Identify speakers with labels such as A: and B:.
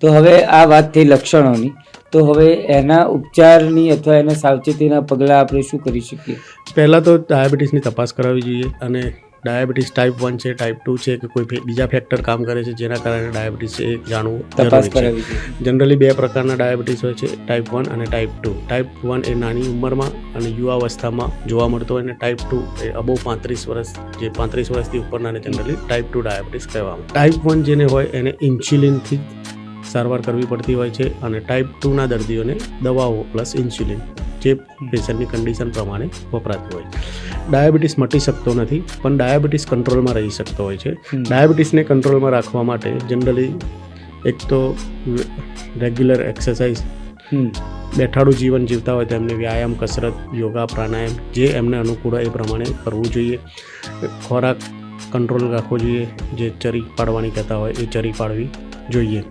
A: તો હવે આ વાત થઈ લક્ષણોની, તો હવે એના ઉપચારની અથવા એના સાવચેતીના પગલાં આપણે શું કરી શકીએ?
B: પહેલાં તો ડાયાબિટીસની તપાસ કરાવવી જોઈએ, અને ડાયાબિટીસ ટાઈપ 1 છે, ટાઈપ 2 છે, કે કોઈ બીજા ફેક્ટર કામ કરે છે જેના કારણે ડાયાબિટીસ છે, એ જાણવું
A: તપાસ
B: જરૂરી છે.
A: કરાવવી જોઈએ.
B: જનરલી 2 પ્રકારના ડાયાબિટીસ હોય છે, ટાઈપ 1 અને ટાઈપ 2. ટાઈપ 1 એ નાની ઉંમરમાં અને યુવાવસ્થામાં જોવા મળતો હોય, અને ટાઈપ 2 એ અબોવ 35 વર્ષ, જે 35 વર્ષથી ઉપરનાને જનરલી ટાઈપ 2 ડાયાબિટીસ કહેવામાં. ટાઈપ 1 જેને હોય એને ઇન્સ્યુલિનથી સારવાર કરવી પડતી હોય છે, અને ટાઈપ 2ના દર્દીઓને દવાઓ પ્લસ ઇન્સ્યુલિન જે પેશન્ટની કન્ડિશન પ્રમાણે વપરાતી હોય. ડાયાબિટીસ મટી શકતો નથી, પણ ડાયાબિટીસ કંટ્રોલમાં રહી શકતો હોય છે. ડાયાબિટીસને કંટ્રોલમાં રાખવા માટે જનરલી એક તો રેગ્યુલર એક્સરસાઇઝ, બેઠાડું જીવન જીવતા હોય તો એમને વ્યાયામ, કસરત, યોગા, પ્રાણાયામ જે એમને અનુકૂળ હોય એ પ્રમાણે કરવું જોઈએ. ખોરાક કંટ્રોલ રાખવો જોઈએ, જે ચરી પાડવાની કહેતા હોય એ ચરી પાડવી જોઈએ.